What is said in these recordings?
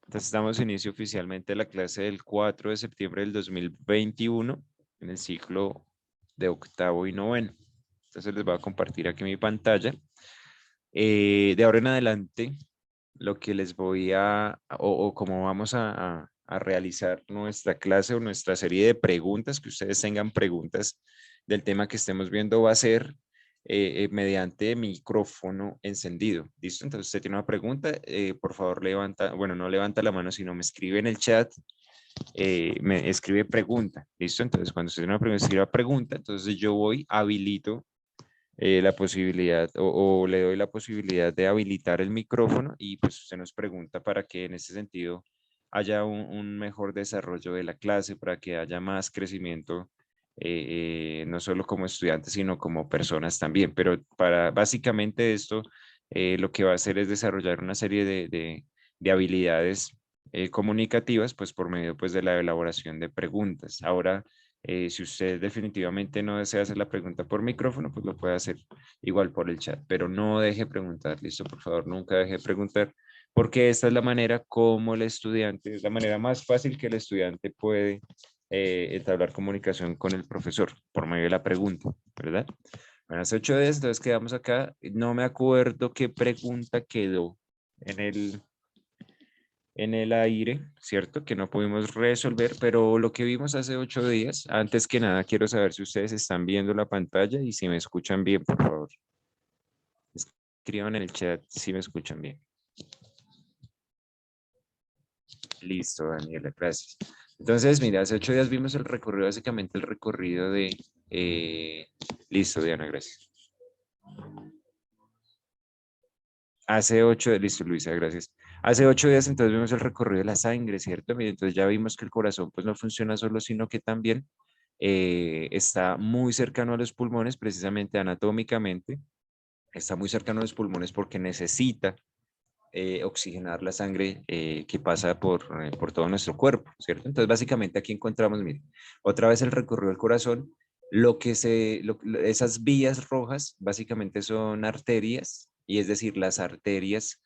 Entonces damos inicio oficialmente a la clase del 4 de septiembre del 2021 en el ciclo de octavo y noveno. Entonces les voy a compartir aquí mi pantalla. De ahora en adelante, lo que les voy o cómo vamos a realizar nuestra clase o nuestra serie de preguntas, que ustedes tengan preguntas del tema que estemos viendo, va a ser mediante micrófono encendido. ¿Listo? Entonces, usted tiene una pregunta, por favor levanta, bueno, no levanta la mano, sino me escribe en el chat, me escribe pregunta. ¿Listo? Entonces, cuando usted tiene una pregunta, escriba pregunta, entonces yo voy, habilito la posibilidad o le doy la posibilidad de habilitar el micrófono y pues usted nos pregunta para que en ese sentido haya un mejor desarrollo de la clase, para que haya más crecimiento, no solo como estudiantes, sino como personas también. Pero para básicamente esto, lo que va a hacer es desarrollar una serie de habilidades comunicativas, pues por medio pues de la elaboración de preguntas. Ahora, si usted definitivamente no desea hacer la pregunta por micrófono, pues lo puede hacer igual por el chat, pero no deje preguntar, listo, por favor, nunca deje preguntar, porque esta es la manera como el estudiante, es la manera más fácil que el estudiante puede entablar comunicación con el profesor por medio de la pregunta, ¿verdad? Bueno, hace 8 días, entonces quedamos acá. No me acuerdo qué pregunta quedó en el aire, ¿cierto? Que no pudimos resolver, pero lo que vimos hace 8 días, antes que nada, quiero saber si ustedes están viendo la pantalla y si me escuchan bien, por favor. Escriban en el chat si me escuchan bien. Listo, Daniela, gracias. Entonces, mira, hace 8 días vimos el recorrido, básicamente el recorrido de... listo, Diana, gracias. Listo, Luisa, gracias. Hace 8 días entonces vimos el recorrido de la sangre, ¿cierto? Mira, entonces ya vimos que el corazón pues no funciona solo, sino que también está muy cercano a los pulmones, precisamente anatómicamente, está muy cercano a los pulmones porque necesita oxigenar la sangre que pasa por todo nuestro cuerpo, ¿cierto? Entonces básicamente aquí encontramos, miren, otra vez el recorrido del corazón, esas vías rojas básicamente son arterias, y es decir, las arterias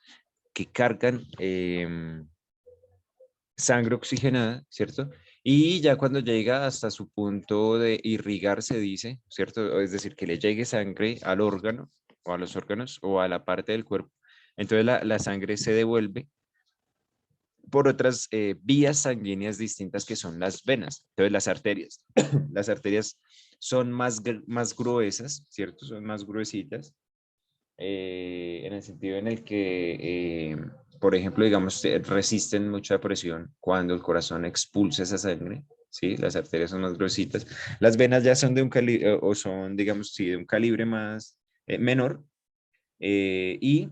que cargan sangre oxigenada, ¿cierto? Y ya cuando llega hasta su punto de irrigar, se dice, ¿cierto? Es decir, que le llegue sangre al órgano o a los órganos o a la parte del cuerpo. Entonces la sangre se devuelve por otras vías sanguíneas distintas que son las venas. Entonces las arterias. Las arterias son más gruesas, ¿cierto? Son más gruesitas en el sentido en el que, por ejemplo, digamos, resisten mucha presión cuando el corazón expulsa esa sangre, ¿sí? Las arterias son más gruesitas. Las venas ya son de un calibre, o son, digamos, sí, de un calibre más menor, y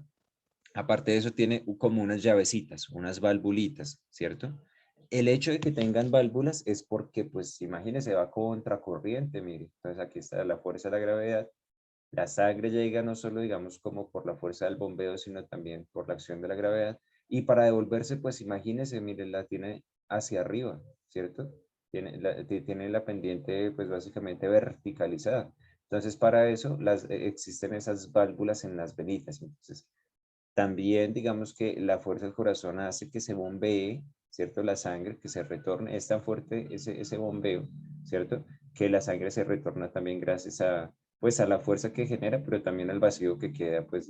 aparte de eso tiene como unas llavecitas, unas valvulitas, ¿cierto? El hecho de que tengan válvulas es porque, pues, imagínese, va contracorriente, mire. Entonces aquí está la fuerza de la gravedad. La sangre llega no solo, digamos, como por la fuerza del bombeo, sino también por la acción de la gravedad. Y para devolverse, pues imagínese, mire, la tiene hacia arriba, ¿cierto? Tiene la pendiente, pues básicamente verticalizada. Entonces, para eso existen esas válvulas en las venitas. Entonces, también, digamos que la fuerza del corazón hace que se bombee, ¿cierto? La sangre, que se retorne. Es tan fuerte ese bombeo, ¿cierto? Que la sangre se retorna también gracias pues, a la fuerza que genera, pero también al vacío que queda, pues,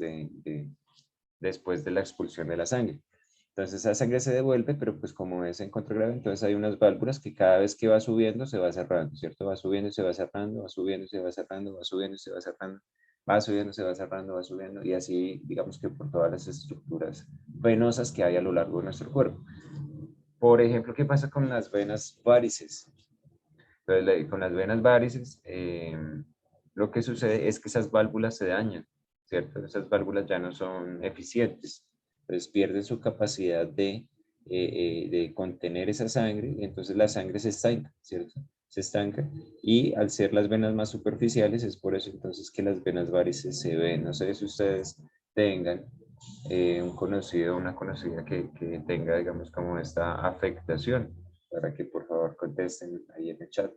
después de la expulsión de la sangre. Entonces, esa sangre se devuelve, pero pues como es en contragrave, entonces hay unas válvulas que cada vez que va subiendo se va cerrando, ¿cierto? Va subiendo y se va cerrando, va subiendo y se va cerrando, va subiendo y se va cerrando, va subiendo, se va cerrando, va subiendo, y así, digamos que por todas las estructuras venosas que hay a lo largo de nuestro cuerpo. Por ejemplo, ¿qué pasa con las venas varices? Entonces, con las venas varices, lo que sucede es que esas válvulas se dañan, ¿cierto? Esas válvulas ya no son eficientes, entonces pierden su capacidad de contener esa sangre, y entonces la sangre se estanca, ¿cierto? Se estanca, y al ser las venas más superficiales, es por eso entonces que las venas varices se ven. No sé si ustedes tengan un conocido o una conocida que tenga, digamos, como esta afectación, para que por favor contesten ahí en el chat,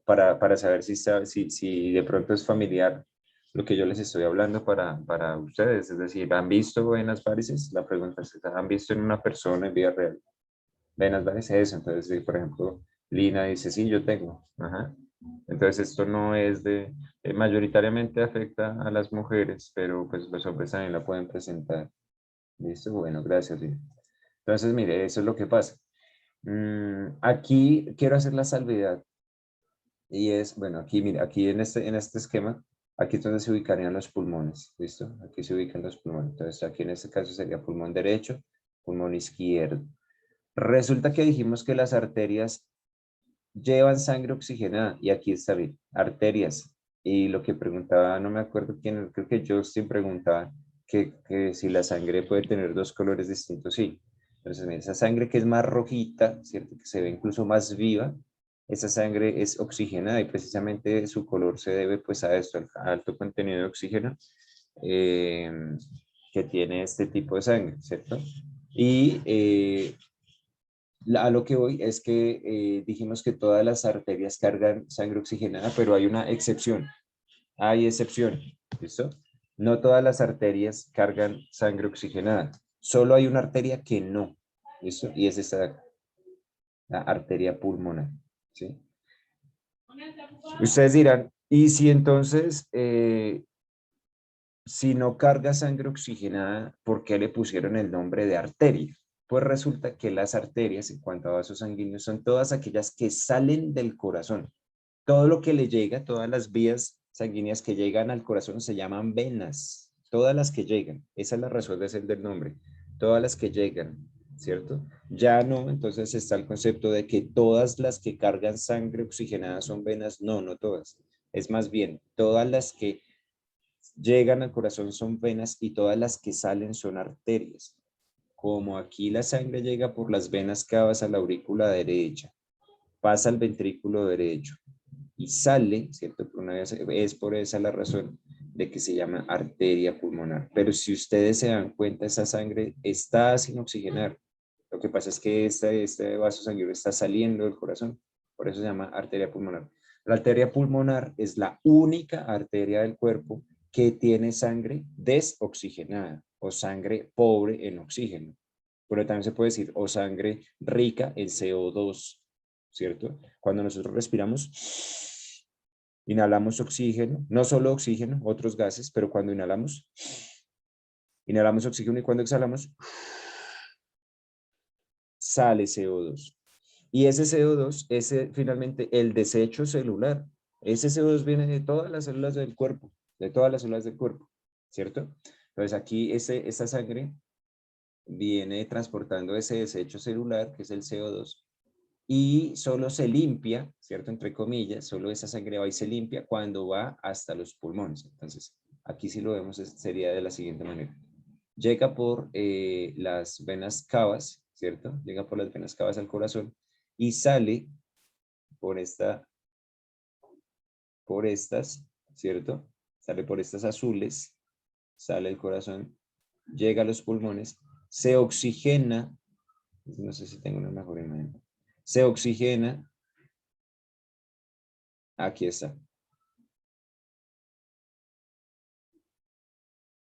para saber si de pronto es familiar lo que yo les estoy hablando para ustedes. Es decir, ¿han visto venas varices? La pregunta es, ¿han visto en una persona en vida real venas varices? Eso, entonces, si, por ejemplo, Lina dice, sí, yo tengo. Ajá. Entonces, esto no es de, mayoritariamente afecta a las mujeres, pero pues los hombres también la pueden presentar. ¿Listo? Bueno, gracias, Lina. Entonces, mire, eso es lo que pasa. Aquí quiero hacer la salvedad y es, bueno, aquí, mire, aquí en este esquema, aquí es donde se ubicarían los pulmones, ¿listo? Aquí se ubican los pulmones. Entonces, aquí en este caso sería pulmón derecho, pulmón izquierdo. Resulta que dijimos que las arterias llevan sangre oxigenada y aquí está bien, arterias. Y lo que preguntaba, no me acuerdo quién, creo que Justin preguntaba que si la sangre puede tener dos colores distintos, sí. Entonces, mira, esa sangre que es más rojita, ¿cierto? Que se ve incluso más viva, esa sangre es oxigenada y precisamente su color se debe pues a esto, al alto contenido de oxígeno eh, que tiene este tipo de sangre, ¿cierto? Y a lo que voy es que dijimos que todas las arterias cargan sangre oxigenada, pero hay una excepción. Hay excepción, ¿listo? No todas las arterias cargan sangre oxigenada. Solo hay una arteria que no, ¿listo? Y es esta, la arteria pulmonar, ¿sí? Ustedes dirán, ¿y si entonces, si no carga sangre oxigenada, por qué le pusieron el nombre de arteria? Pues resulta que las arterias, en cuanto a vasos sanguíneos, son todas aquellas que salen del corazón. Todo lo que le llega, todas las vías sanguíneas que llegan al corazón se llaman venas. Todas las que llegan. Esa es la razón de ser del nombre. Todas las que llegan, ¿cierto? Ya no, entonces está el concepto de que todas las que cargan sangre oxigenada son venas. No, no todas. Es más bien, todas las que llegan al corazón son venas y todas las que salen son arterias. Como aquí la sangre llega por las venas cavas a la aurícula derecha, pasa al ventrículo derecho y sale, ¿cierto? Por una vez, es por esa la razón de que se llama arteria pulmonar. Pero si ustedes se dan cuenta, esa sangre está sin oxigenar. Lo que pasa es que este vaso sanguíneo está saliendo del corazón, por eso se llama arteria pulmonar. La arteria pulmonar es la única arteria del cuerpo que tiene sangre desoxigenada o sangre pobre en oxígeno. Pero también se puede decir o sangre rica en CO2, ¿cierto? Cuando nosotros respiramos, inhalamos oxígeno, no solo oxígeno, otros gases, pero cuando inhalamos oxígeno y cuando exhalamos, sale CO2. Y ese CO2 es finalmente el desecho celular. Ese CO2 viene de todas las células del cuerpo, de todas las células del cuerpo, ¿cierto? Entonces aquí esa sangre viene transportando ese desecho celular, que es el CO2, y solo se limpia, ¿cierto? Entre comillas, solo esa sangre va y se limpia cuando va hasta los pulmones. Entonces, aquí si lo vemos sería de la siguiente manera. Llega por las venas cavas, ¿cierto? Llega por las venas cavas al corazón y sale por por estas, ¿cierto? Sale por estas azules, sale el corazón, llega a los pulmones, se oxigena, no sé si tengo una mejor imagen, se oxigena, aquí está.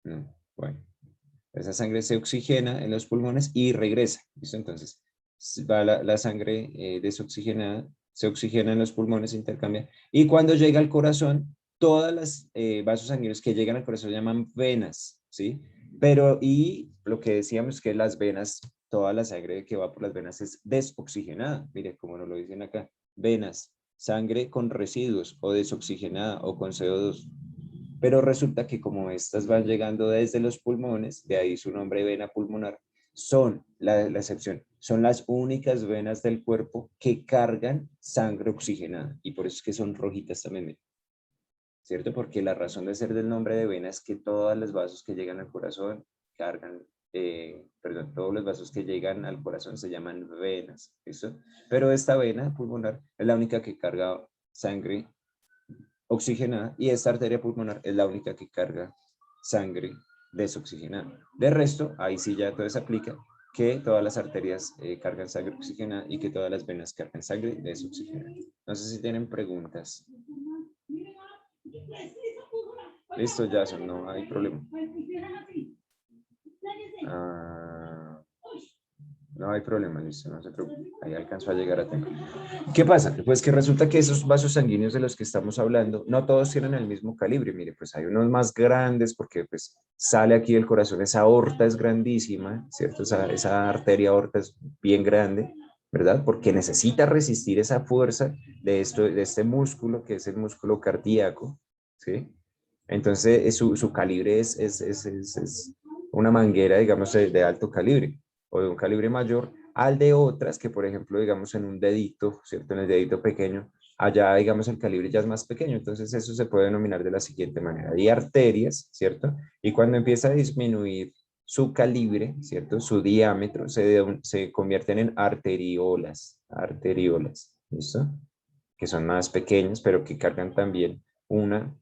No, bueno, esa sangre se oxigena en los pulmones y regresa. ¿Listo? Entonces, va la sangre desoxigenada, se oxigena en los pulmones, se intercambia. Y cuando llega al corazón, todas las vasos sanguíneos que llegan al corazón se llaman venas, ¿sí? Pero, y lo que decíamos que las venas, toda la sangre que va por las venas es desoxigenada. Mire, como nos lo dicen acá, venas, sangre con residuos o desoxigenada o con CO2. Pero resulta que como estas van llegando desde los pulmones, de ahí su nombre vena pulmonar, son la excepción, son las únicas venas del cuerpo que cargan sangre oxigenada y por eso es que son rojitas también, ¿cierto? Porque la razón de ser del nombre de vena es que todos los vasos que llegan al corazón cargan, perdón, todos los vasos que llegan al corazón se llaman venas, ¿listo? Pero esta vena pulmonar es la única que carga sangre oxigenada y esta arteria pulmonar es la única que carga sangre desoxigenada. De resto, ahí sí ya todo se aplica que todas las arterias cargan sangre oxigenada y que todas las venas cargan sangre desoxigenada. No sé si tienen preguntas. Listo, Jason, no hay problema. Ah, no hay problema, listo, no se preocupe. Ahí alcanzó a llegar a tiempo. ¿Qué pasa? Pues que resulta que esos vasos sanguíneos de los que estamos hablando, no todos tienen el mismo calibre. Mire, pues hay unos más grandes porque pues sale aquí del corazón, esa aorta es grandísima, ¿cierto? Esa arteria aorta es bien grande, ¿verdad? Porque necesita resistir esa fuerza de este músculo, que es el músculo cardíaco, ¿sí? Entonces, su calibre es una manguera, digamos, de alto calibre o de un calibre mayor al de otras que, por ejemplo, digamos, en un dedito, ¿cierto? En el dedito pequeño, allá, digamos, el calibre ya es más pequeño. Entonces, eso se puede denominar de la siguiente manera. Hay arterias, ¿cierto? Y cuando empieza a disminuir su calibre, ¿cierto? Su diámetro, se convierten en arteriolas, ¿listo? Que son más pequeñas, pero que cargan también una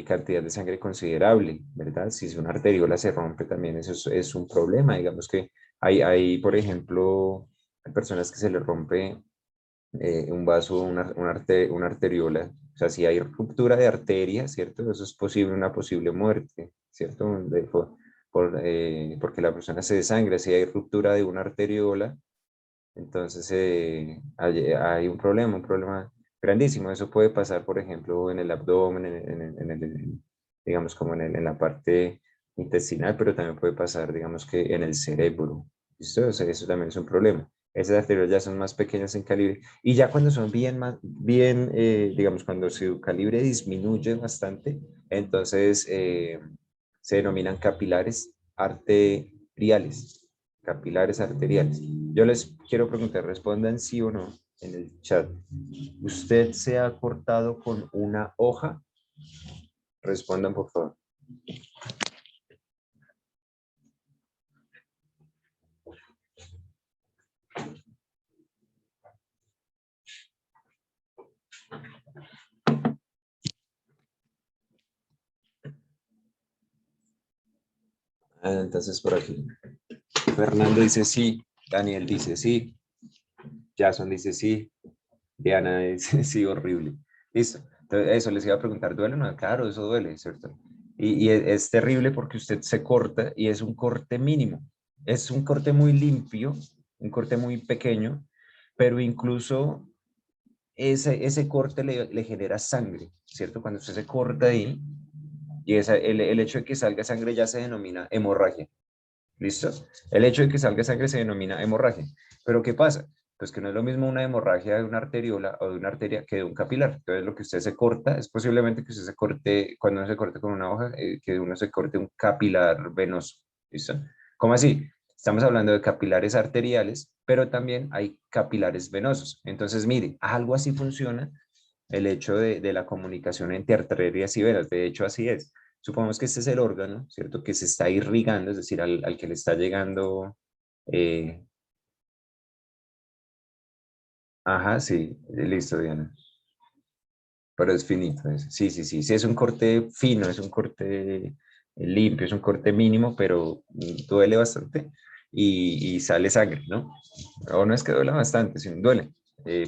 cantidad de sangre considerable, ¿verdad? Si una arteriola se rompe también eso es un problema. Digamos que hay, por ejemplo, hay personas que se les rompe un vaso, una arteriola. O sea, si hay ruptura de arteria, ¿cierto? Eso es posible, una posible muerte, ¿cierto? Porque la persona se desangra. Si hay ruptura de una arteriola, entonces hay un problema grandísimo. Eso puede pasar, por ejemplo, en el abdomen, digamos, como en la parte intestinal, pero también puede pasar, digamos, que en el cerebro. ¿Listo? O sea, eso también es un problema. Esas arterias ya son más pequeñas en calibre y ya cuando son digamos, cuando su calibre disminuye bastante, entonces se denominan capilares arteriales. Yo les quiero preguntar, respondan sí o no en el chat. ¿Usted se ha cortado con una hoja? Respondan, por favor. Entonces, por aquí. Fernando dice sí. Daniel dice sí. Jason dice sí. Diana dice sí, horrible. Listo. Entonces, eso les iba a preguntar, ¿duele o no? Claro, eso duele, ¿cierto? Y es terrible porque usted se corta y es un corte mínimo. Es un corte muy limpio, un corte muy pequeño, pero incluso ese corte le genera sangre, ¿cierto? Cuando usted se corta ahí, y el hecho de que salga sangre ya se denomina hemorragia, ¿listo? El hecho de que salga sangre se denomina hemorragia. Pero ¿qué pasa? Pues que no es lo mismo una hemorragia de una arteriola o de una arteria que de un capilar. Entonces lo que usted se corta, es posiblemente que usted se corte, cuando uno se corte con una hoja, que uno se corte un capilar venoso, ¿listo? ¿Cómo así? Estamos hablando de capilares arteriales, pero también hay capilares venosos. Entonces, mire, algo así funciona el hecho de la comunicación entre arterias y venas. De hecho, así es. Supongamos que este es el órgano, ¿cierto? Que se está irrigando, es decir, al que le está llegando. eh, ajá, sí, listo, Diana. Pero es finito. Sí, sí, sí. Sí, es un corte fino, es un corte limpio, es un corte mínimo, pero duele bastante y sale sangre, ¿no? O no es que duele bastante, sino duele,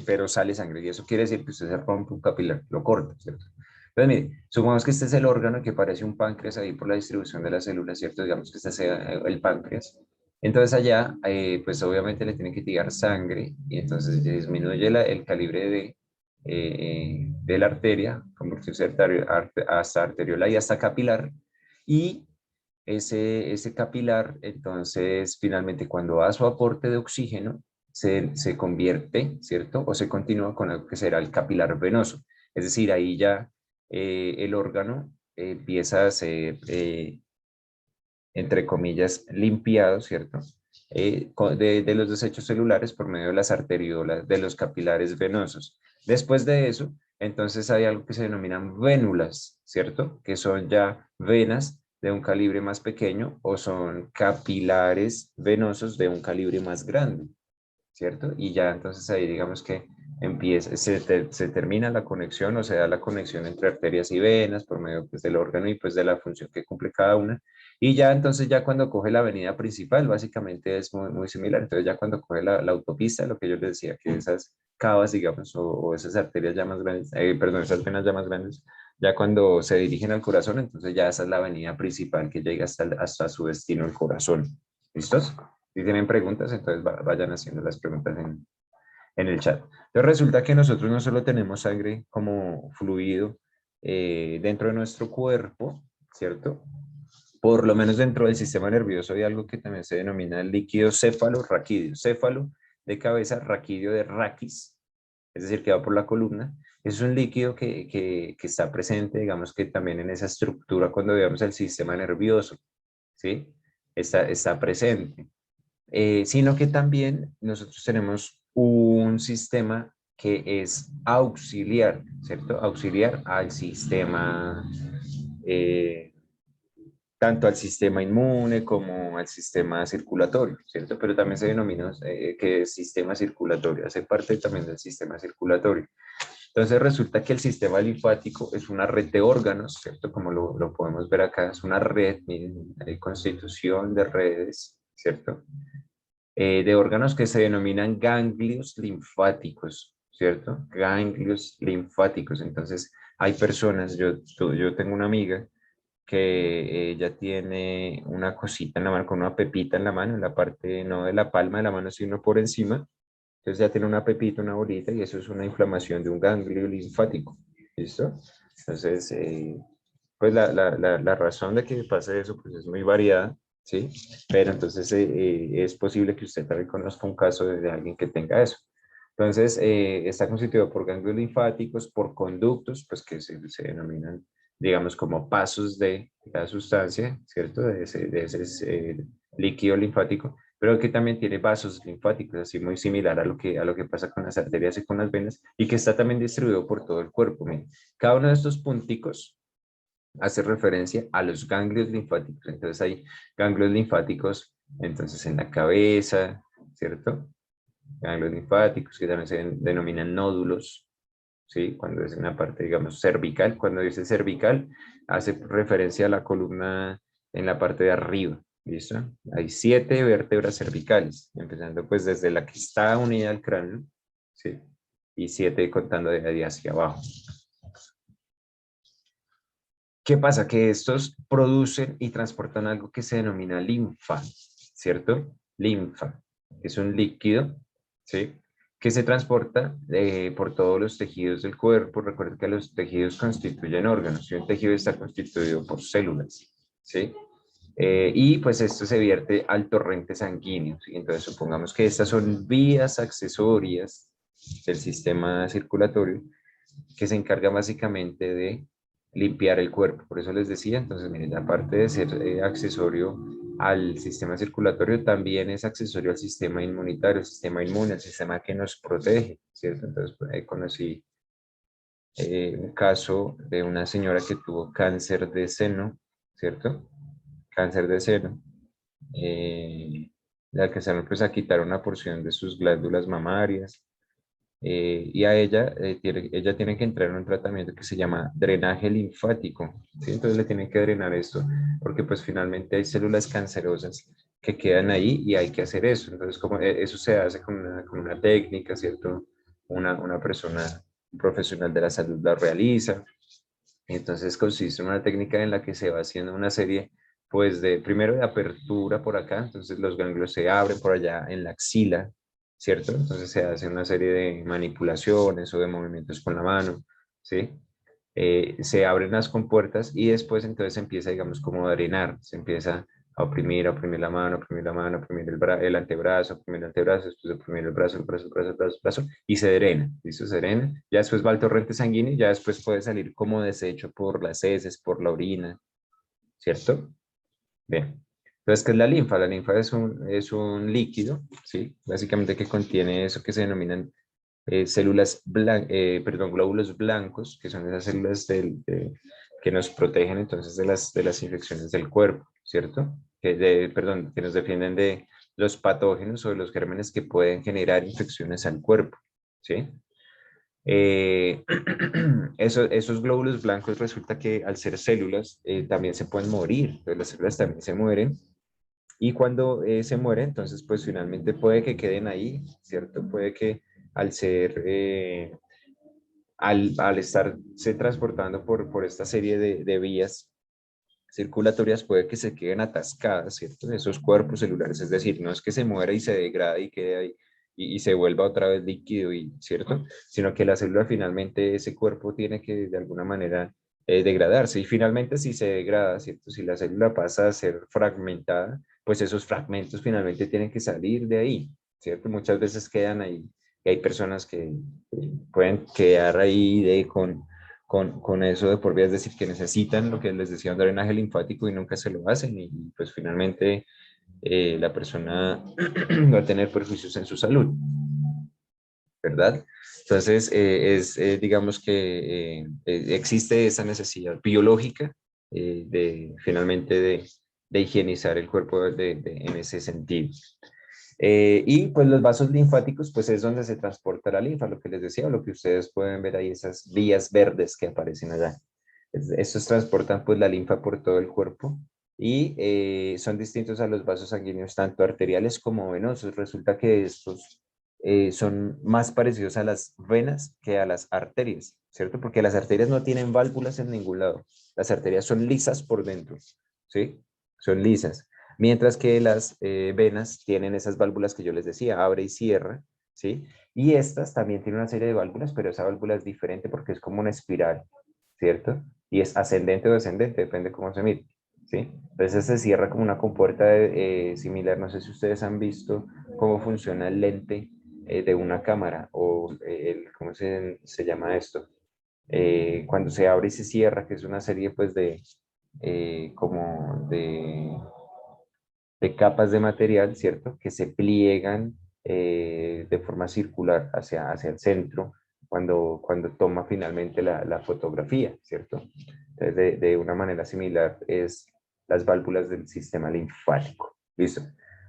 pero sale sangre. Y eso quiere decir que usted se rompe un capilar, lo corta, ¿cierto? Entonces, mire, supongamos que este es el órgano que parece un páncreas ahí por la distribución de las células, ¿cierto? Digamos que este sea el páncreas. Entonces allá, pues obviamente le tienen que tirar sangre y entonces disminuye el calibre de la arteria, convertirse hasta arteriola y hasta capilar. Y ese capilar, entonces, finalmente, cuando da su aporte de oxígeno, se convierte, ¿cierto? O se continúa con algo que será el capilar venoso. Es decir, ahí ya el órgano empieza a ser, entre comillas, limpiado, ¿cierto? De los desechos celulares por medio de las arteriolas, de los capilares venosos. Después de eso, entonces hay algo que se denominan vénulas, ¿cierto? Que son ya venas de un calibre más pequeño o son capilares venosos de un calibre más grande, ¿cierto? Y ya entonces ahí digamos que se termina la conexión o se da la conexión entre arterias y venas por medio pues, del órgano y pues de la función que cumple cada una. Y ya entonces ya cuando coge la avenida principal básicamente es muy similar. Entonces ya cuando coge la autopista, lo que yo les decía, que esas cavas, digamos, o esas arterias ya más grandes, perdón, esas venas ya más grandes, Ya cuando se dirigen al corazón, entonces ya esa es la avenida principal que llega hasta su destino, el corazón. ¿Listos? Si tienen preguntas, entonces vayan haciendo las preguntas en el chat. Entonces resulta que nosotros no solo tenemos sangre como fluido dentro de nuestro cuerpo, ¿cierto? Por lo menos dentro del sistema nervioso hay algo que también se denomina el líquido céfalo-raquídeo. Céfalo de cabeza, raquídeo de raquis, es decir, que va por la columna. Es un líquido que está presente, digamos que también en esa estructura cuando veamos el sistema nervioso, ¿sí? Está presente. Sino que también nosotros tenemos un sistema que es auxiliar, ¿cierto? Auxiliar al sistema eh, tanto al sistema inmune como al sistema circulatorio, ¿cierto? Pero también se denomina que es sistema circulatorio, hace parte también del sistema circulatorio. Entonces resulta que el sistema linfático es una red de órganos, ¿cierto? Como lo podemos ver acá, es una red, miren, hay constitución de redes, ¿cierto? De órganos que se denominan ganglios linfáticos, ¿cierto? Ganglios linfáticos. Entonces hay personas, yo tengo una amiga que ella tiene una cosita en la mano, con una pepita en la mano, en la parte no de la palma de la mano, sino por encima. Entonces ya tiene una pepita, una bolita, y eso es una inflamación de un ganglio linfático. ¿Listo? Entonces, pues la razón de que pase eso pues es muy variada, ¿sí? Pero entonces es posible que usted también conozca un caso de alguien que tenga eso. Entonces, está constituido por ganglios linfáticos, por conductos, pues que se denominan, digamos, como pasos de la sustancia, ¿cierto? De ese líquido linfático, pero que también tiene vasos linfáticos, así muy similar a lo que pasa con las arterias y con las venas, y que está también distribuido por todo el cuerpo. Miren, cada uno de estos punticos hace referencia a los ganglios linfáticos. Entonces hay ganglios linfáticos, entonces en la cabeza, ¿cierto? Ganglios linfáticos que también se denominan nódulos, ¿sí? Cuando es una parte, digamos, cervical. Cuando dice cervical, hace referencia a la columna en la parte de arriba, ¿listo? Hay 7 vértebras cervicales, empezando pues desde la que está unida al cráneo, ¿sí? Y 7 contando de ahí hacia abajo. ¿Qué pasa? Que estos producen y transportan algo que se denomina linfa, ¿cierto? Linfa, es un líquido, ¿sí? Que se transporta por todos los tejidos del cuerpo. Recuerden que los tejidos constituyen órganos y un tejido está constituido por células, ¿sí? Y pues esto se vierte al torrente sanguíneo, ¿sí? Entonces supongamos que estas son vías accesorias del sistema circulatorio que se encarga básicamente de limpiar el cuerpo. Por eso les decía, entonces, miren, aparte de ser accesorio al sistema circulatorio, también es accesorio al sistema inmunitario, el sistema inmune, el sistema que nos protege, ¿cierto? Entonces, pues, ahí conocí un caso de una señora que tuvo cáncer de seno, ¿cierto? Cáncer de seno. Eh, Le alcanzaron pues a quitar una porción de sus glándulas mamarias, y a ella tiene que entrar en un tratamiento que se llama drenaje linfático, ¿sí? Entonces le tienen que drenar esto, porque pues finalmente hay células cancerosas que quedan ahí y hay que hacer eso. Entonces, como eso se hace con una técnica, ¿cierto? Una persona, un profesional de la salud la realiza. Entonces consiste en una técnica en la que se va haciendo una serie, pues, primero de apertura por acá, entonces los ganglios se abren por allá en la axila, ¿cierto? Entonces se hace una serie de manipulaciones o de movimientos con la mano, ¿sí? Se abren las compuertas y después entonces se empieza, digamos, como a drenar, se empieza a oprimir la mano, oprimir la mano, oprimir el antebrazo, oprimir el antebrazo, después oprimir el brazo, el brazo, el brazo, el brazo, el brazo, y se drena, ¿listo? Se drena, ya después va al torrente sanguíneo y ya después puede salir como desecho por las heces, por la orina, ¿cierto? Bien. Entonces, ¿qué es la linfa? La linfa es un líquido, ¿sí? Básicamente que contiene eso que se denominan perdón, glóbulos blancos, que son esas células que nos protegen entonces de las infecciones del cuerpo, ¿cierto? Perdón, que nos defienden de los patógenos o de los gérmenes que pueden generar infecciones al cuerpo, ¿sí? Eh, esos glóbulos blancos resulta que al ser células también se pueden morir, entonces las células también se mueren y cuando se mueren, entonces pues finalmente puede que queden ahí, ¿cierto? Puede que al ser al estarse transportando por esta serie de vías circulatorias puede que se queden atascadas, ¿cierto? Esos cuerpos celulares, es decir, no es que se muera y se degrade y quede ahí y se vuelva otra vez líquido, ¿cierto? Sino que la célula finalmente, ese cuerpo tiene que de alguna manera degradarse y finalmente si se degrada, ¿cierto? Si la célula pasa a ser fragmentada, pues esos fragmentos finalmente tienen que salir de ahí, ¿cierto? Muchas veces quedan ahí y hay personas que pueden quedar ahí con eso de por vida, es decir, que necesitan lo que les decía, un drenaje linfático y nunca se lo hacen y pues finalmente la persona va a tener perjuicios en su salud, ¿verdad? Entonces, digamos que existe esa necesidad biológica finalmente de higienizar el cuerpo en ese sentido. Y pues los vasos linfáticos, pues es donde se transporta la linfa, lo que les decía, lo que ustedes pueden ver ahí, esas vías verdes que aparecen allá. Estos transportan pues la linfa por todo el cuerpo y son distintos a los vasos sanguíneos, tanto arteriales como venosos. Resulta que estos son más parecidos a las venas que a las arterias, ¿cierto? Porque las arterias no tienen válvulas en ningún lado. Las arterias son lisas por dentro, ¿sí? Son lisas. Mientras que las venas tienen esas válvulas que yo les decía, abre y cierra, ¿sí? Y estas también tienen una serie de válvulas, pero esa válvula es diferente porque es como una espiral, ¿cierto? Y es ascendente o descendente, depende cómo se mire, ¿sí? Entonces se cierra como una compuerta similar, no sé si ustedes han visto cómo funciona el lente de una cámara o ¿cómo se llama esto? Cuando se abre y se cierra, que es una serie pues como de capas de material, ¿cierto? Que se pliegan de forma circular hacia el centro cuando toma finalmente la fotografía, ¿cierto? Entonces, de una manera similar es las válvulas del sistema linfático. ¿Listo?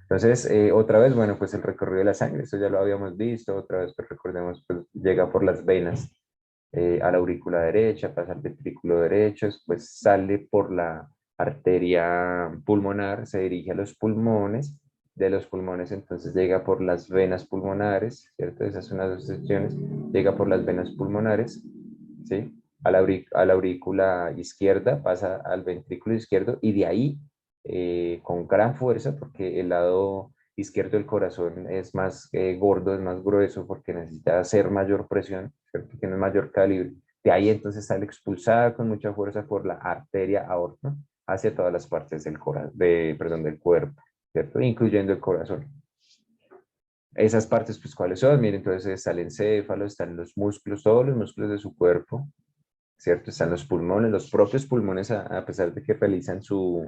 Entonces, otra vez, bueno, pues el recorrido de la sangre, esto ya lo habíamos visto, otra vez, pues recordemos, pues llega por las venas a la aurícula derecha, pasa al ventrículo derecho, después sale por la arteria pulmonar, se dirige a los pulmones, de los pulmones entonces llega por las venas pulmonares, ¿cierto? Esas son las dos secciones, llega por las venas pulmonares, ¿sí? A la aurícula izquierda, pasa al ventrículo izquierdo y de ahí, con gran fuerza, porque el lado izquierdo del corazón es más gordo, es más grueso, porque necesita hacer mayor presión, ¿cierto? Tiene mayor calibre. De ahí entonces sale expulsada con mucha fuerza por la arteria aorta hacia todas las partes perdón, del cuerpo, ¿cierto? Incluyendo el corazón. Esas partes, pues, ¿cuáles son? Miren, entonces está el encéfalo, están los músculos, todos los músculos de su cuerpo, ¿cierto? Están los pulmones, los propios pulmones, a pesar de que realizan su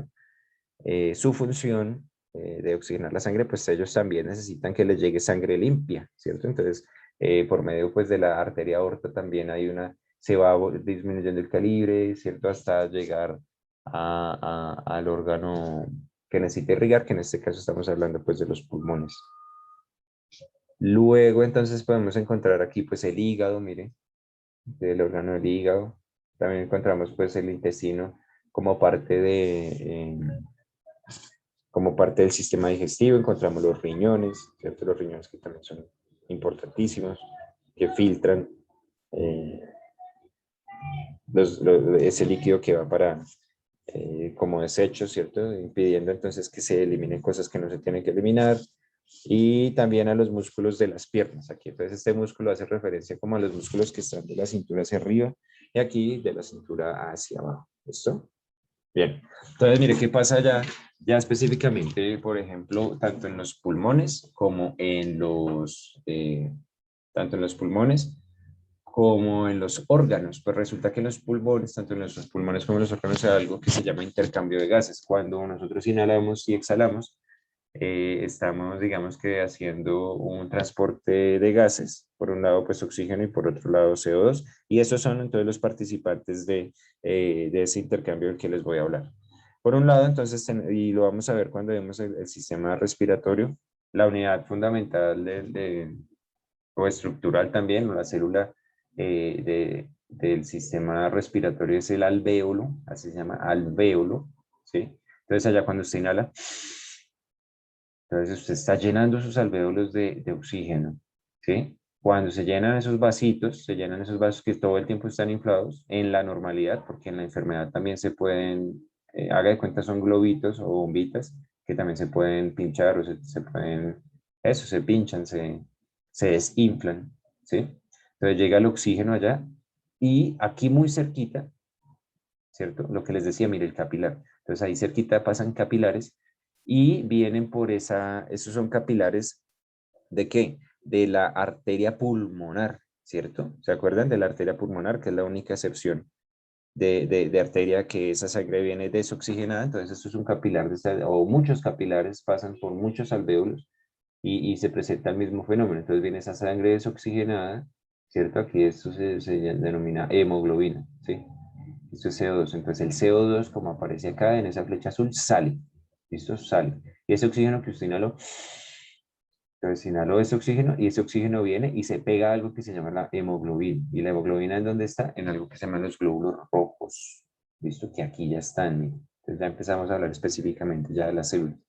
función de oxigenar la sangre, pues ellos también necesitan que les llegue sangre limpia, ¿cierto? Entonces, por medio, pues, de la arteria aorta también se va disminuyendo el calibre, ¿cierto? Hasta llegar al órgano que necesita irrigar, que en este caso estamos hablando, pues, de los pulmones. Luego, entonces, podemos encontrar aquí, pues, el hígado, mire, del órgano del hígado. También encontramos, pues, el intestino como parte como parte del sistema digestivo. Encontramos los riñones, ¿cierto? Los riñones que también son importantísimos, que filtran eh, ese líquido que va para como desecho, ¿cierto? Impidiendo entonces que se eliminen cosas que no se tienen que eliminar. Y también a los músculos de las piernas. Aquí entonces este músculo hace referencia como a los músculos que están de la cintura hacia arriba y aquí de la cintura hacia abajo. ¿Listo? Bien. Entonces, mire, ¿qué pasa ya específicamente, por ejemplo, tanto en los pulmones como tanto en los pulmones como en los órganos? Pues resulta que en los pulmones, tanto en nuestros pulmones como en los órganos, hay algo que se llama intercambio de gases. Cuando nosotros inhalamos y exhalamos, estamos, digamos que, haciendo un transporte de gases, por un lado, pues oxígeno y por otro lado CO2, y esos son entonces los participantes de ese intercambio del que les voy a hablar. Por un lado, entonces, y lo vamos a ver cuando vemos el sistema respiratorio, la unidad fundamental o estructural también, o la célula del sistema respiratorio es el alvéolo, así se llama alvéolo, ¿sí? Entonces allá cuando usted inhala, entonces usted está llenando sus alvéolos de oxígeno, ¿sí? Cuando se llenan esos vasitos, se llenan esos vasos que todo el tiempo están inflados en la normalidad, porque en la enfermedad también se pueden, haga de cuenta, son globitos o bombitas que también se pueden pinchar o se pueden, eso, se pinchan, se desinflan, ¿sí? Entonces llega el oxígeno allá y aquí muy cerquita, ¿cierto? Lo que les decía, mire, el capilar. Entonces ahí cerquita pasan capilares y vienen por esos son capilares ¿de qué? De la arteria pulmonar, ¿cierto? ¿Se acuerdan de la arteria pulmonar, que es la única excepción de arteria que esa sangre viene desoxigenada? Entonces esto es un capilar, o muchos capilares pasan por muchos alvéolos y se presenta el mismo fenómeno. Entonces viene esa sangre desoxigenada, ¿cierto? Aquí esto se denomina hemoglobina, ¿sí? Esto es CO2. Entonces el CO2, como aparece acá en esa flecha azul, sale. ¿Listo? Sale. Y ese oxígeno que usted inhaló, entonces inhaló ese oxígeno y ese oxígeno viene y se pega a algo que se llama la hemoglobina. ¿Y la hemoglobina en dónde está? En algo que se llama los glóbulos rojos. ¿Listo? Que aquí ya están. Miren. Entonces ya empezamos a hablar específicamente ya de las células.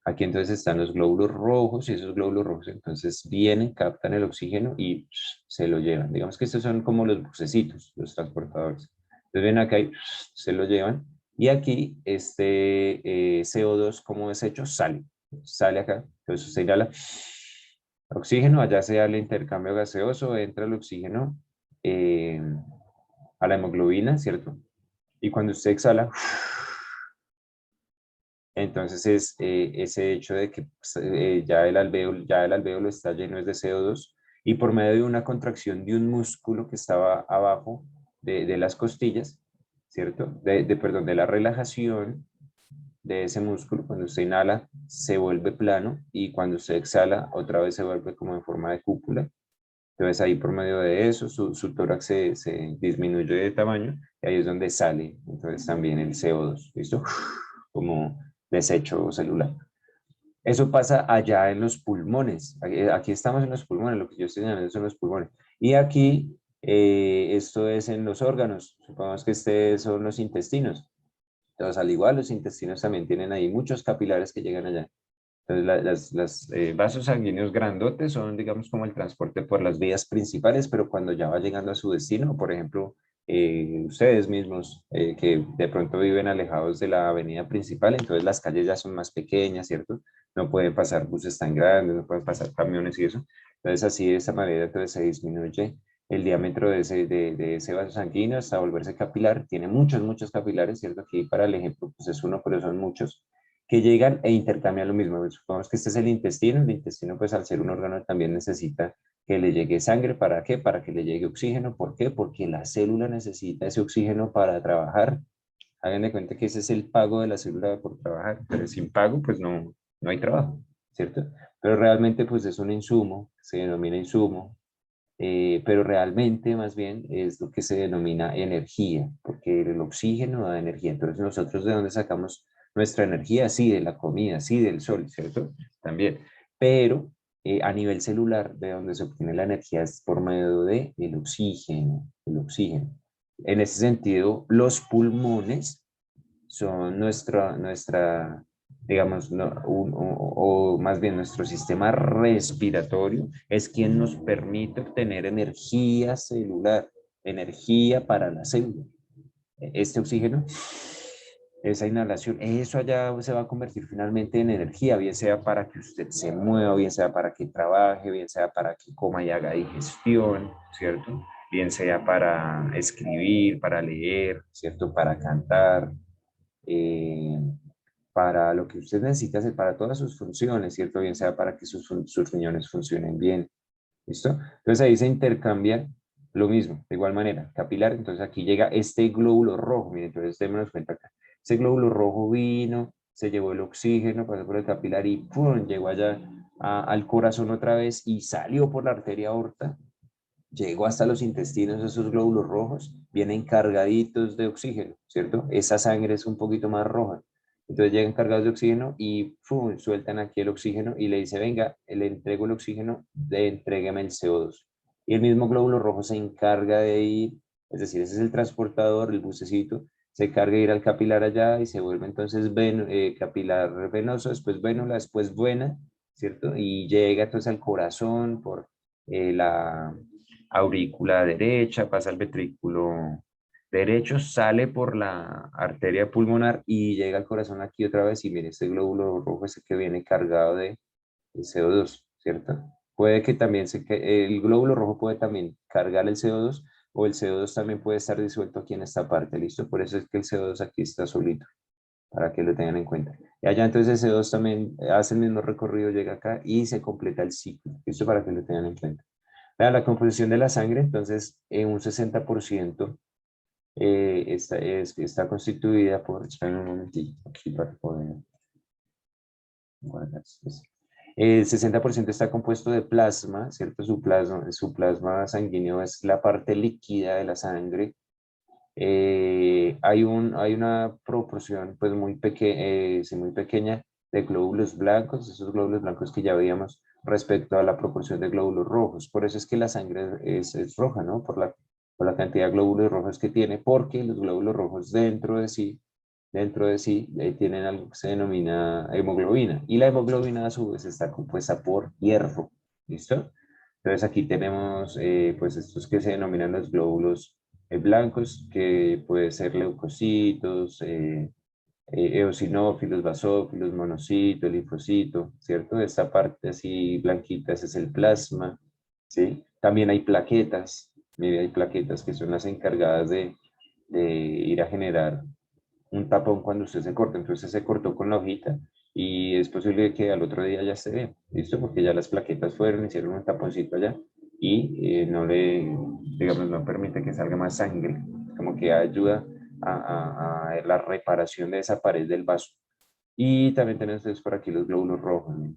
Aquí entonces están los glóbulos rojos y esos glóbulos rojos entonces vienen, captan el oxígeno y se lo llevan. Digamos que estos son como los bucecitos, los transportadores. Entonces ven acá y se lo llevan. Y aquí este CO2 como desecho sale. Sale acá. Entonces se inhala oxígeno, allá se da el intercambio gaseoso, entra el oxígeno eh, a la hemoglobina, ¿cierto? Y cuando usted exhala, entonces es ese hecho de que pues, ya el alvéolo está lleno es de CO2 y por medio de una contracción de un músculo que estaba abajo de las costillas, ¿cierto? Perdón, de la relajación de ese músculo, cuando usted inhala se vuelve plano y cuando usted exhala otra vez se vuelve como en forma de cúpula. Entonces ahí por medio de eso su tórax se disminuye de tamaño y ahí es donde sale entonces también el CO2, ¿listo? Como desecho celular. Eso pasa allá en los pulmones. Aquí estamos en los pulmones, lo que yo estoy señalando son los pulmones. Y aquí esto es en los órganos. Supongamos que este son los intestinos. Entonces, al igual, los intestinos también tienen ahí muchos capilares que llegan allá. Entonces, vasos sanguíneos grandotes son, digamos, como el transporte por las vías principales, pero cuando ya va llegando a su destino, por ejemplo, ustedes mismos que de pronto viven alejados de la avenida principal, entonces las calles ya son más pequeñas, ¿cierto? No pueden pasar buses tan grandes, no pueden pasar camiones y eso. Entonces, así de esa manera, entonces se disminuye el diámetro de ese vaso sanguíneo hasta volverse capilar. Tiene muchos capilares, ¿cierto? Aquí para el ejemplo, pues es uno, pero son muchos que llegan e intercambian lo mismo. Pues, supongamos que este es el intestino pues al ser un órgano también necesita que le llegue sangre, ¿para qué? Para que le llegue oxígeno, ¿por qué? Porque la célula necesita ese oxígeno para trabajar. Hagan de cuenta que ese es el pago de la célula por trabajar, pero sin pago pues no hay trabajo, ¿cierto? Pero realmente pues es un insumo, se denomina insumo, pero realmente más bien es lo que se denomina energía, porque el oxígeno da energía. Entonces nosotros de dónde sacamos nuestra energía, sí, de la comida, sí, del sol, ¿cierto? También, pero a nivel celular, de donde se obtiene la energía es por medio de el oxígeno, el oxígeno. En ese sentido, los pulmones son nuestra digamos, o más bien nuestro sistema respiratorio es quien nos permite obtener energía celular, energía para la célula. Este oxígeno, esa inhalación, eso allá se va a convertir finalmente en energía, bien sea para que usted se mueva, bien sea para que trabaje, bien sea para que coma y haga digestión, ¿cierto? Bien sea para escribir, para leer, ¿cierto? Para cantar, eh, para lo que usted necesita hacer, para todas sus funciones, ¿cierto? Bien sea para que sus riñones funcionen bien, ¿listo? Entonces ahí se intercambian lo mismo, de igual manera, capilar, entonces aquí llega este glóbulo rojo, miren, entonces démonos cuenta acá, ese glóbulo rojo vino, se llevó el oxígeno, pasó por el capilar y ¡pum! Llegó allá al corazón otra vez y salió por la arteria aorta, llegó hasta los intestinos, esos glóbulos rojos vienen cargaditos de oxígeno, ¿cierto? Esa sangre es un poquito más roja. Entonces llegan cargados de oxígeno y ¡pum! Sueltan aquí el oxígeno y le dice, venga, le entrego el oxígeno, le entrégueme el CO2. Y el mismo glóbulo rojo se encarga de ir, es decir, ese es el transportador, el bucecito, se carga de ir al capilar allá y se vuelve entonces capilar venoso, después vénula, después vena, ¿cierto? Y llega entonces al corazón por la aurícula derecha, pasa al ventrículo derecho, sale por la arteria pulmonar y llega al corazón aquí otra vez. Y mire, este glóbulo rojo es el que viene cargado de CO2, ¿cierto? Puede que también el glóbulo rojo puede también cargar el CO2 o el CO2 también puede estar disuelto aquí en esta parte, ¿listo? Por eso es que el CO2 aquí está solito, para que lo tengan en cuenta. Y allá entonces el CO2 también hace el mismo recorrido, llega acá y se completa el ciclo, ¿listo? Para que lo tengan en cuenta. La composición de la sangre, entonces, en un 60% está constituida por, esperen un momentito, aquí para poder guardar eso. El 60% está compuesto de plasma, ¿cierto? Su plasma sanguíneo es la parte líquida de la sangre. Hay una proporción pues muy pequeña de glóbulos blancos, esos glóbulos blancos que ya veíamos respecto a la proporción de glóbulos rojos. Por eso es que la sangre es roja, ¿no? Por la cantidad de glóbulos rojos que tiene, porque los glóbulos rojos dentro de sí tienen algo que se denomina hemoglobina. Y la hemoglobina a su vez está compuesta por hierro. ¿Listo? Entonces aquí tenemos pues estos que se denominan los glóbulos blancos, que pueden ser leucocitos, eosinófilos, basófilos, monocitos, linfocitos, ¿cierto? Esta parte así blanquita, ese es el plasma, ¿sí? También hay plaquetas, mire, hay plaquetas que son las encargadas de ir a generar un tapón cuando usted se corta. Entonces se cortó con la hojita y es posible que al otro día ya se vea, ¿listo? Porque ya las plaquetas fueron, hicieron un taponcito allá y digamos, no permite que salga más sangre, como que ayuda a la reparación de esa pared del vaso. Y también tenemos entonces por aquí los glóbulos rojos, ¿no?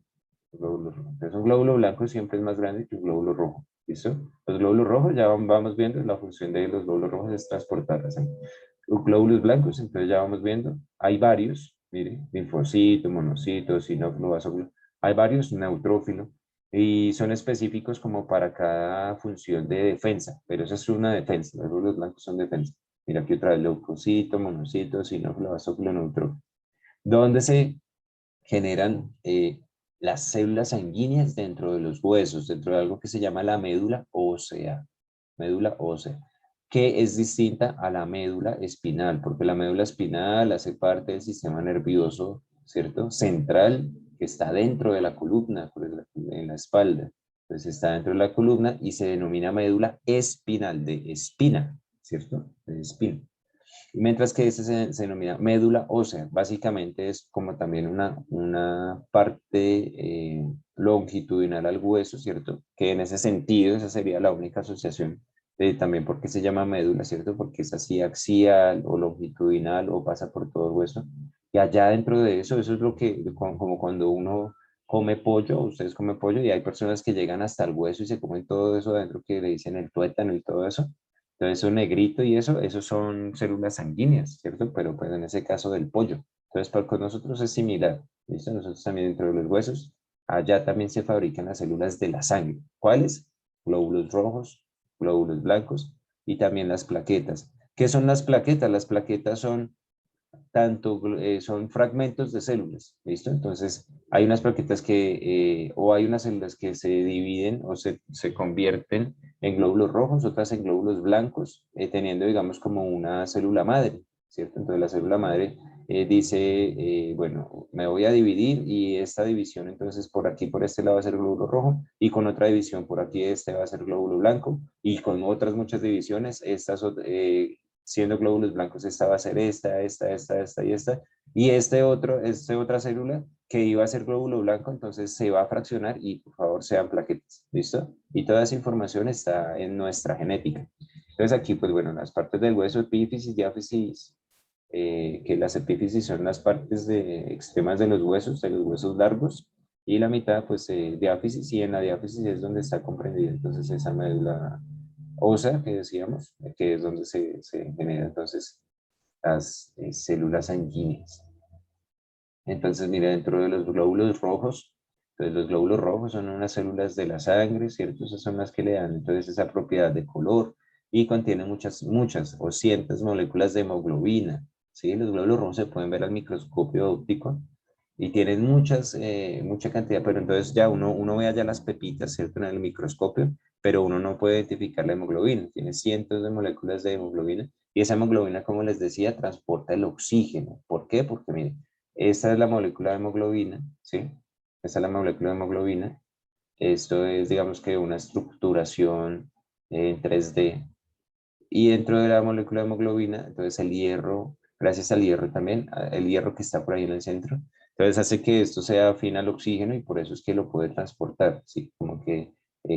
Los glóbulos rojos. Entonces un glóbulo blanco siempre es más grande que un glóbulo rojo, ¿listo? Los glóbulos rojos ya vamos viendo, la función de los glóbulos rojos es transportar la sangre. Los glóbulos blancos, entonces ya vamos viendo, hay varios, mire, linfocito, monocito, sinófilo, basófilo, hay varios, neutrófilo, y son específicos como para cada función de defensa, pero esa es una defensa, los glóbulos blancos son defensa. Mira aquí otra vez, leucocito, monocito, sinófilo, basófilo, neutrófilo, donde se generan las células sanguíneas dentro de los huesos, dentro de algo que se llama la médula ósea, que es distinta a la médula espinal, porque la médula espinal hace parte del sistema nervioso, ¿cierto? Central, que está dentro de la columna, en la espalda. Entonces está dentro de la columna y se denomina médula espinal, de espina, ¿cierto? De espina. Mientras que este se denomina médula ósea. Básicamente es como también una parte longitudinal al hueso, ¿cierto? Que en ese sentido, esa sería la única asociación de también por qué se llama médula, ¿cierto? Porque es así axial o longitudinal o pasa por todo el hueso. Y allá dentro de eso es lo que, como cuando uno come pollo, ustedes comen pollo y hay personas que llegan hasta el hueso y se comen todo eso adentro que le dicen el tuétano y todo eso. Entonces, eso negrito y eso son células sanguíneas, ¿cierto? Pero pues en ese caso del pollo. Entonces, con nosotros es similar, ¿listo? Nosotros también dentro de los huesos, allá también se fabrican las células de la sangre. ¿Cuáles? Glóbulos rojos, glóbulos blancos y también las plaquetas. ¿Qué son las plaquetas? Las plaquetas son fragmentos de células, ¿listo? Entonces, hay unas plaquetas o hay unas células que se dividen o se convierten en glóbulos rojos, otras en glóbulos blancos, teniendo, digamos, como una célula madre, ¿cierto? Entonces, la célula madre dice, bueno, me voy a dividir y esta división, entonces, por aquí, por este lado va a ser glóbulo rojo y con otra división por aquí, este va a ser glóbulo blanco y con otras muchas divisiones, siendo glóbulos blancos, esta va a ser esta y esta. Y otra célula que iba a ser glóbulo blanco, entonces se va a fraccionar y por favor sean plaquetas, ¿listo? Y toda esa información está en nuestra genética. Entonces aquí, pues bueno, las partes del hueso, epífisis, diáfisis, que las epífisis son las partes extremas de los huesos largos, y la mitad, pues, diáfisis, y en la diáfisis es donde está comprendida entonces esa médula ósea que decíamos, que es donde se generan entonces las células sanguíneas. Entonces, mira, dentro de los glóbulos rojos, entonces los glóbulos rojos son unas células de la sangre, ¿cierto? Esas son las que le dan entonces esa propiedad de color y contienen muchas o cientos moléculas de hemoglobina, ¿sí? Los glóbulos rojos se pueden ver al microscopio óptico y tienen mucha cantidad, pero entonces ya uno ve allá las pepitas, ¿cierto? En el microscopio, pero uno no puede identificar la hemoglobina, tiene cientos de moléculas de hemoglobina, y esa hemoglobina, como les decía, transporta el oxígeno. ¿Por qué? Porque miren, esta es la molécula de hemoglobina, ¿sí? Esta es la molécula de hemoglobina. Esto es, digamos que una estructuración en 3D. Y dentro de la molécula de hemoglobina, entonces el hierro, gracias al hierro también, el hierro que está por ahí en el centro, entonces hace que esto sea afín al oxígeno y por eso es que lo puede transportar, ¿sí? Como que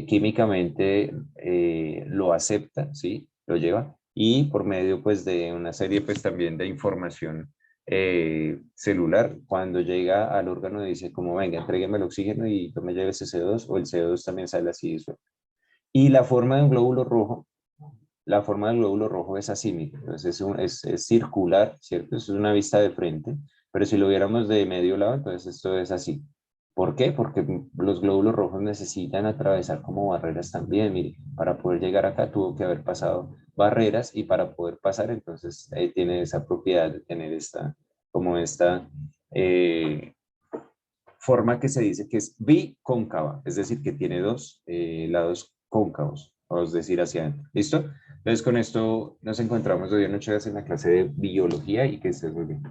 químicamente lo acepta, ¿sí? Lo lleva y por medio pues de una serie pues también de información celular, cuando llega al órgano dice como venga, entrégueme el oxígeno y yo me lleve ese CO2 o el CO2 también sale así disuelto. Y la forma de un glóbulo rojo, la forma del glóbulo rojo es asímica, entonces es circular, ¿cierto? Es una vista de frente, pero si lo viéramos de medio lado, entonces esto es así. ¿Por qué? Porque los glóbulos rojos necesitan atravesar como barreras también, mire, para poder llegar acá tuvo que haber pasado barreras y para poder pasar, entonces tiene esa propiedad de tener como esta eh, forma que se dice que es bicóncava, es decir, que tiene dos lados cóncavos, vamos a decir hacia adentro. ¿Listo? Entonces con esto nos encontramos hoy en noche en la clase de biología y que estés muy bien.